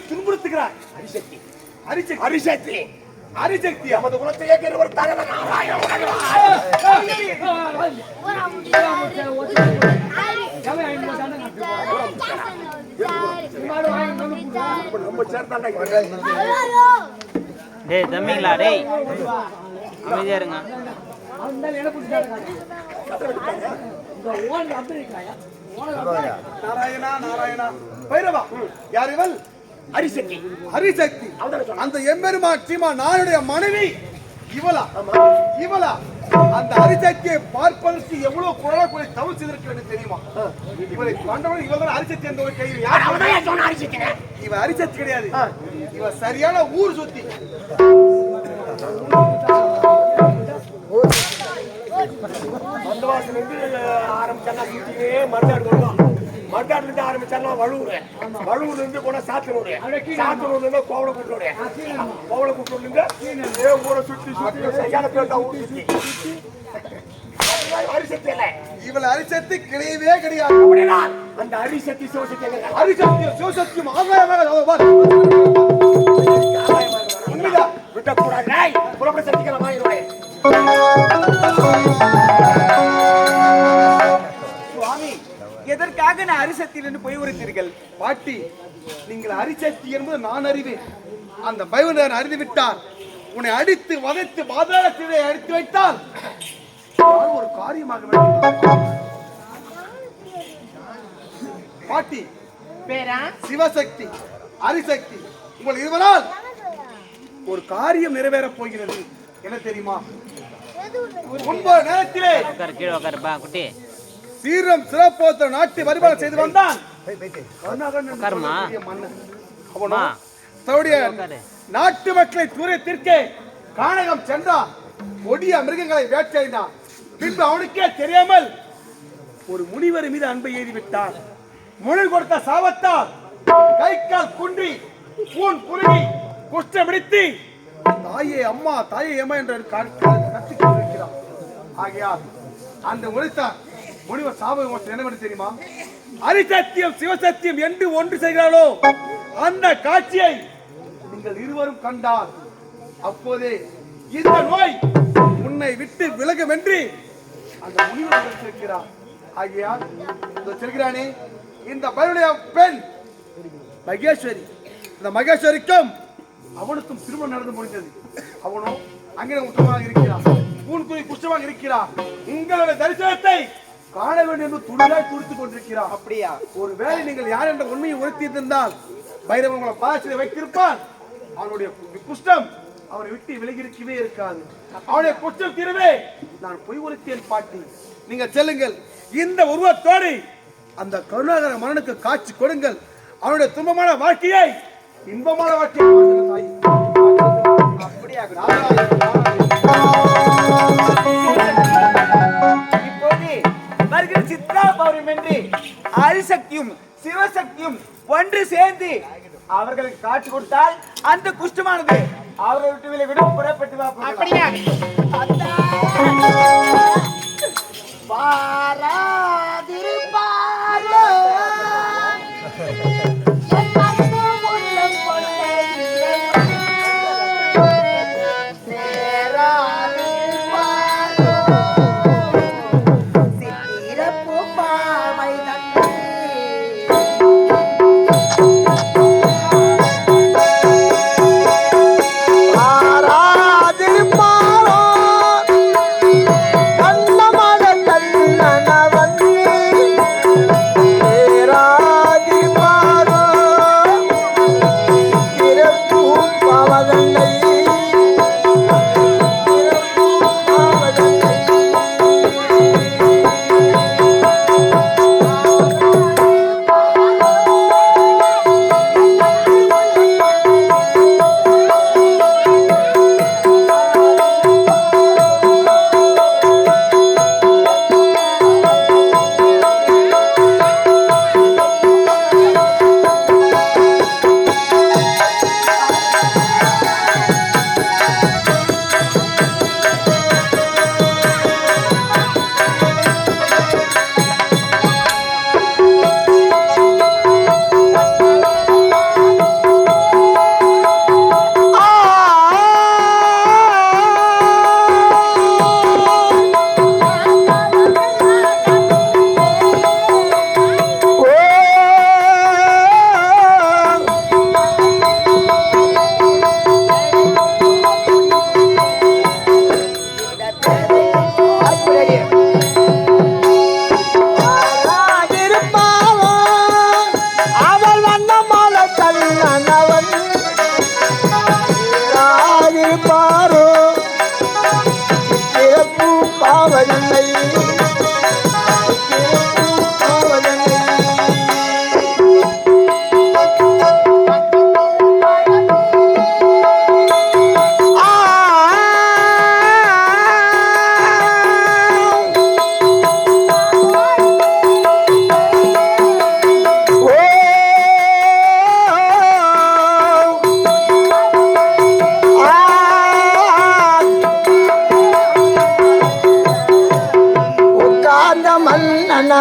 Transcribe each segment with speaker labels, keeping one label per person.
Speaker 1: துன்புறுத்துகிறார். அரிசக்தி அரிசக்தி நமது குலத்தையே ஒரு தகவல்
Speaker 2: டேய் தம்பிங்களா, டேய் அமைதியா இருங்க.
Speaker 1: நாராயணா நாராயணா பைரவா, யார் இவள்? அரிசக்தி. அரிசக்தி அந்த எம்பெருமான் சீமா நானுடைய மனைவி இவளா? இவளா? அந்த அரிசக்தியை பார்ப்பதற்கு எவ்வளவு குழந்தை தவறு செய்திருக்க வேண்டும் தெரியுமா? இவளை கண்டவன் இவள் அரிசக்தி என்ற ஒரு கையில் யார்? இவ அரிசக்தி கிடையாது, இவ சரியான ஊர் சுத்தி. மந்தவாசல இருந்து ஆரம்பிச்சா சுத்தியே மட்டாடுல இருந்து ஆரம்பிச்சா வழுவூர்ல இருந்து போனா சாத்தனூர், சாத்தனூர்ல இருந்து கோவளக்கூட்டூர், கோவளக்கூட்டூர்ல இருந்து ஊரை சுத்தி சுத்தி சரியான பேர் தான் ஊர் சுத்தி. அரிசக்தி இல்ல, இவள் அரிசக்தி கிடையவே கிடையாது. அந்த அரிசக்தி சிவசக்தி, அரிசக்தி சிவசக்தியும் உண்மைதான் விட்டக்கூடாது. புறப்பட சக்திகளா சுவாமி, எதற்காக நான் அரிசக்தியிலிருந்து போய் உரைத்தீர்கள்? பாட்டி, நீங்கள் அரிசக்தி என்பது நான் அறிவேன். அந்த பைவனர் அறிந்துவிட்டார். உன்னை அடித்து வதைத்து பாதாளத்திலே அடித்து வைத்தால் ஒரு காரியமாக வேண்டும். பாட்டி, சிவசக்தி அரிசக்தி உங்கள் இருவரால் ஒரு காரியம் நிறைவேறப் போகிறது. என்ன தெரியுமா? முன்பு நேரத்திலே சீரம் சிறப்போத்த நாட்டை வழிபாடு செய்து வந்தான் தன்னுடைய நாட்டு மக்களை தூரத்திற்கே கானகம் சென்றான். கொடிய மிருகங்களை வேட்டையினான். பின்பு அவனுக்கே தெரியாமல் ஒரு முனிவர் மீது அன்பை எய்திவிட்டார். முனி கொடுத்த சாபத்தால் கை கால் குன்றி பூன் குறுகி குஷ்டமிடித்து தாயே அம்மா தாயே அம்மா என்று கத்திக் கொண்டிருக்கிறார். ஆகையால் அந்த முனிவர் சாபம் என்ன தெரியுமா? அரிசத்தியம் சிவசத்தியம் என்று ஒன்று செய்கிறாளோ அந்த காட்சியை நீங்கள் இருவரும் கண்டால் அப்போதே இந்த நோய் உன்னை விட்டு விலகும் என்று அந்த முனிவர் சொல்கிறார். ஆகையால் சொல்கிறானே, இந்த பைரனுடைய பெண் மகேஸ்வரி, இந்த மகேஸ்வரிக்கும் அவனுக்கும் திருமணம் நடந்து முடிந்தது. அவனும் அங்கே உத்தமமாக இருக்கிறான், பூன்குறி குஷ்டமாக இருக்கிறான். உங்களுடைய தரிசனத்தை காண வேண்டும் என்று துணியாய் துடித்துக் கொண்டிருக்கிறான். அப்படியா? ஒருவேளை நீங்கள் யார் என்ற உண்மையை உறுத்தியிருந்தால் பைரவன் உங்களை பாதத்தில் வைத்திருப்பான். அவனுடைய குஷ்டம் அவனை விட்டு விலகிருக்கவே இருக்காது. அவனுடைய குஷ்டம் தீரவே நான் பொய் உரைத்தேன். பாட்டி, நீங்கள் செல்லுங்கள். இந்த உருவத்தோடு அந்த கருணாகர மன்னனுக்கு காட்சி கொடுங்கள். அவனுடைய துன்பமான வாழ்க்கையை இன்பமான வாழ்க்கையை இப்போது வருகிற சித்ரா பௌர்ணமி என்று அரிசக்தியும் சிவசக்தியும் ஒன்று சேர்ந்து அவர்களுக்கு காட்சி கொடுத்தால் அந்த குஷ்டமானது அவர்கள் விட்டு விலகிவிடும். புறப்பட்டு வா. அப்படியா?
Speaker 3: கண்ணமல கண்ணனவன்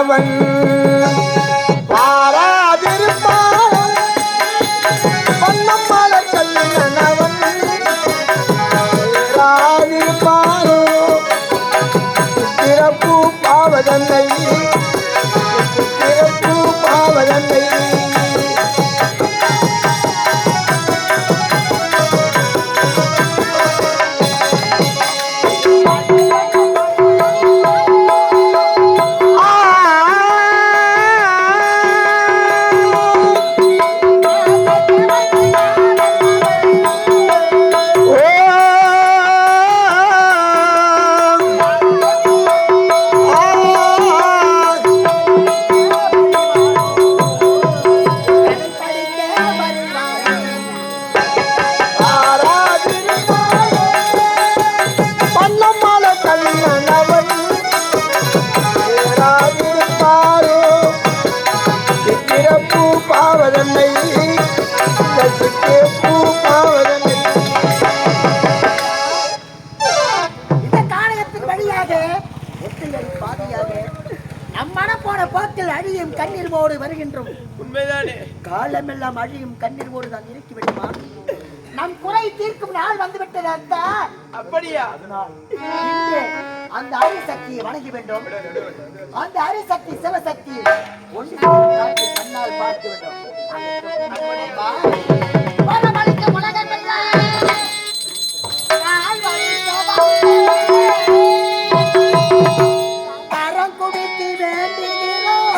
Speaker 3: கண்ணவன் பாராதிருப்பான் பொன்னம்மாள கண்ணவன் பாராதிருப்பானோ பிறப்பு பாவதன்னை பிறப்பு பாவதன்னை
Speaker 4: கண்ணீர் போடு வருகின்றோம்.
Speaker 2: உண்மைதானே?
Speaker 4: காலமெல்லாம் அழியும் கண்ணீர் போடு தான் இறக்கி விடுமா? நம் குறை தீர்க்கும் நாள் வந்துவிட்டது அத்தா.
Speaker 2: அப்படியா?
Speaker 4: அந்த அரிசக்தியை வணங்கி வேண்டும். அந்த அரிசக்தி சிவசக்தி ஒன்று கண்ணால் பார்த்து வேண்டும். வரமளிக்க உலகமெல்லாம் கரம் குவித்து வேண்டுகிறோம்.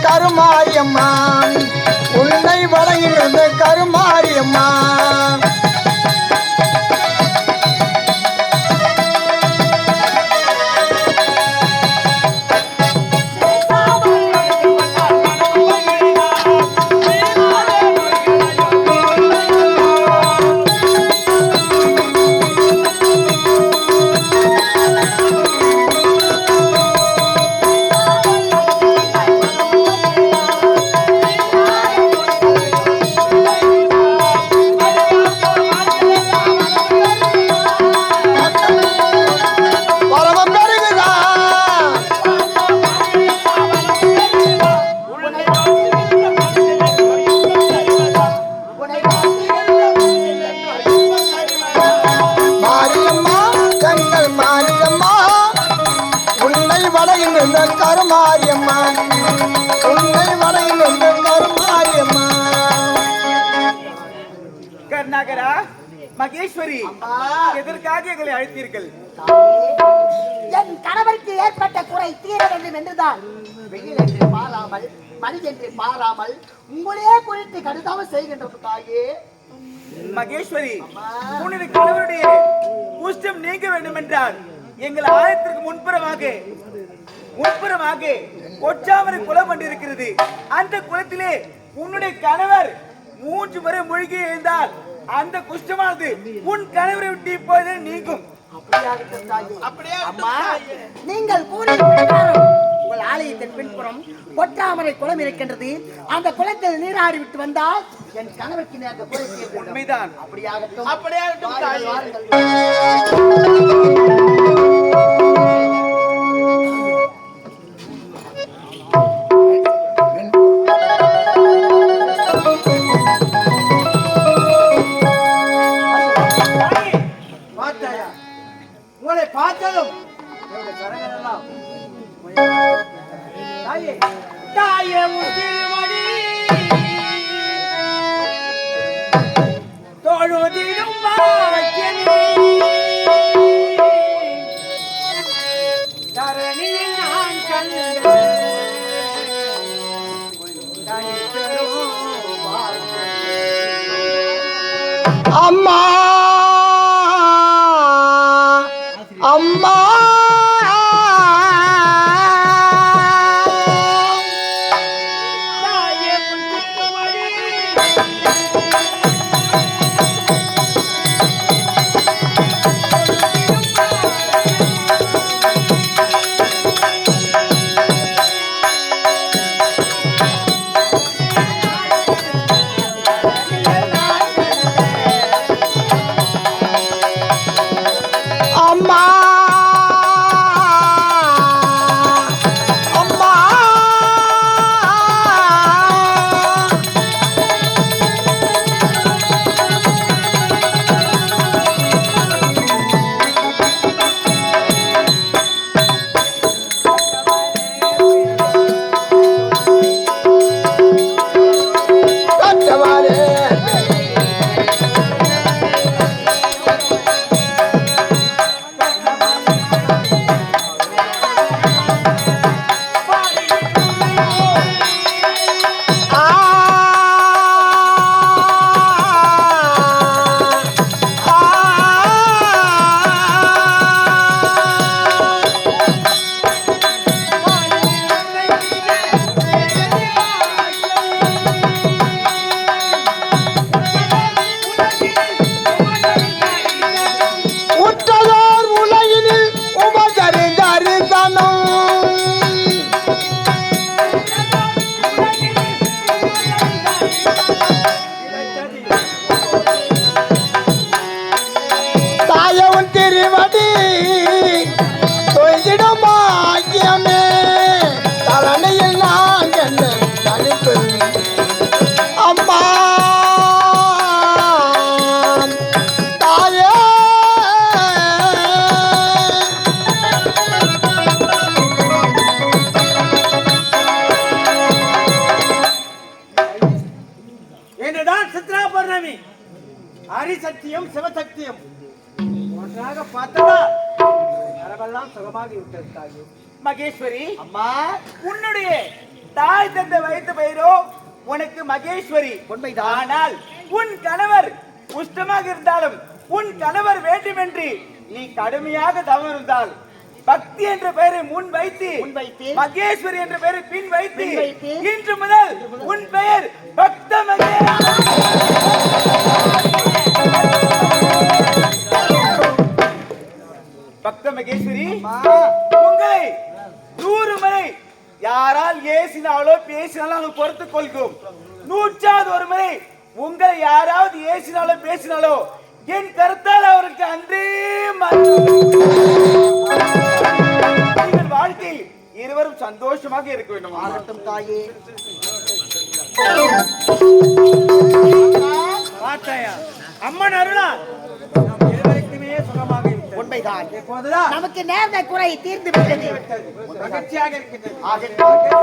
Speaker 4: கருமாரியம்மா உன்னை வணங்குகின்ற கருமாரியம்மா கருமாரியம்மா உன்னை வணங்குகின்ற கருமாரியம்மா.
Speaker 1: கருணாகரா, மகேஸ்வரி, எதற்காக எங்களை அழைத்தீர்கள்?
Speaker 4: என் கணவருக்கு ஏற்பட்ட குறை தீர வேண்டும் என்றுதான் வெயில் என்று பாராமல் மணி என்று பாராமல் உங்களே குறித்து கருதாமல் செய்கின்ற தாயே.
Speaker 1: மகேஸ்வரி, உன்னுடைய கணவருடைய குஷ்டம் நீங்க வேண்டும் என்றால் எங்கள் ஆயத்திற்கு முன்புறமாக கொச்சாமரை குளம் கொண்டிருக்கிறது. அந்த குளத்திலே உன்னுடைய கணவர் 3 முறை மூழ்கி எழுந்தால் அந்த குஷ்டமானது உன் கணவரை விட்டு இப்போது நீங்கும்.
Speaker 4: அப்படியாகட்டும் தாயே.
Speaker 2: அப்படியே
Speaker 4: அம்மா, நீங்கள் கூறிய பிரகாரம் உங்கள் ஆலயத்தின் பின்புறம் பொற்றாமரை குளம் இருக்கின்றது. அந்த குளத்தில் நீராடி விட்டு வந்தால் என் கணவருக்கு நேர்ந்த குறை தீர்ந்து விடும்.
Speaker 1: உண்மைதான்.
Speaker 4: அப்படியாகட்டும்.
Speaker 2: அப்படியாகட்டும் தாயே.
Speaker 4: வாருங்கள்.
Speaker 1: பார்த்தாயா? உங்களை பார்த்ததும் என்னுடைய கரங்கள் எல்லாம் தாயே, தாயே உன் திருவடி தொழுதிடும் பாக்கியமே. தரணியில் நான் கண்ட தாயே தரும் பாக்கியமே.
Speaker 3: அம்மா அம்மா
Speaker 1: தாயே உன் திருவடி
Speaker 3: அம்மா அம்மா கட்டவாரே உற்றதோர் உலகினில் உபசரி தரிசனம் தாயவன் திருவடி தொய்திடும் பாக்கியமே. தரணியில் நான் என்ன தனிப்பு அம்மா தாயே
Speaker 1: என்றுதான் சித்ரா பௌர்ணமி ஹரிசக்தியும் சிவசக்தியும் ஒன்றாக பார்த்ததா நரவெல்லாம் சுகமாக விட்டது தாயே. மகேஸ்வரி,
Speaker 4: அம்மா,
Speaker 1: உன்னுடைய தாய் தந்த வைத்த பெயரோ உனக்கு மகேஸ்வரி
Speaker 4: உண்மைதான்.
Speaker 1: ஆனால் உன் கணவர் குஷ்டமாக இருந்தாலும் உன் கணவர் வேண்டுமென்று நீ கடுமையாக தவறு இருந்தால் பக்தி என்ற பெயரை முன் வைத்து மகேஸ்வரி என்ற பெயரை பின் வைத்து இன்று முதல் உன் பெயர் பக்த பக்த மகேஸ்வரி. உங்களை 100 முறை யாரால் ஏசினாலோ பேசினாலும் பொறுத்துக் கொள்கும். 100வது ஒரு முறை உங்களை யாராவது ஏசினாலோ பேசினாலோ என் கருத்தால் அவருக்கு அன்றே உங்கள் வாழ்க்கையில் இருவரும் சந்தோஷமாக இருக்க வேண்டும்.
Speaker 4: ஆகட்டும் தாயே.
Speaker 1: பார்த்தாயா, அம்மன் அருளா நாம் இருவருக்குமே சுகமாக இருக்கிறது.
Speaker 4: உண்மைதான்.
Speaker 1: இப்போதுதான்
Speaker 4: நமக்கு நேர்ந்த குறை தீர்ந்து விட்டது.
Speaker 1: மகிழ்ச்சியாக இருக்கின்றது.
Speaker 4: ஆகட்டும்.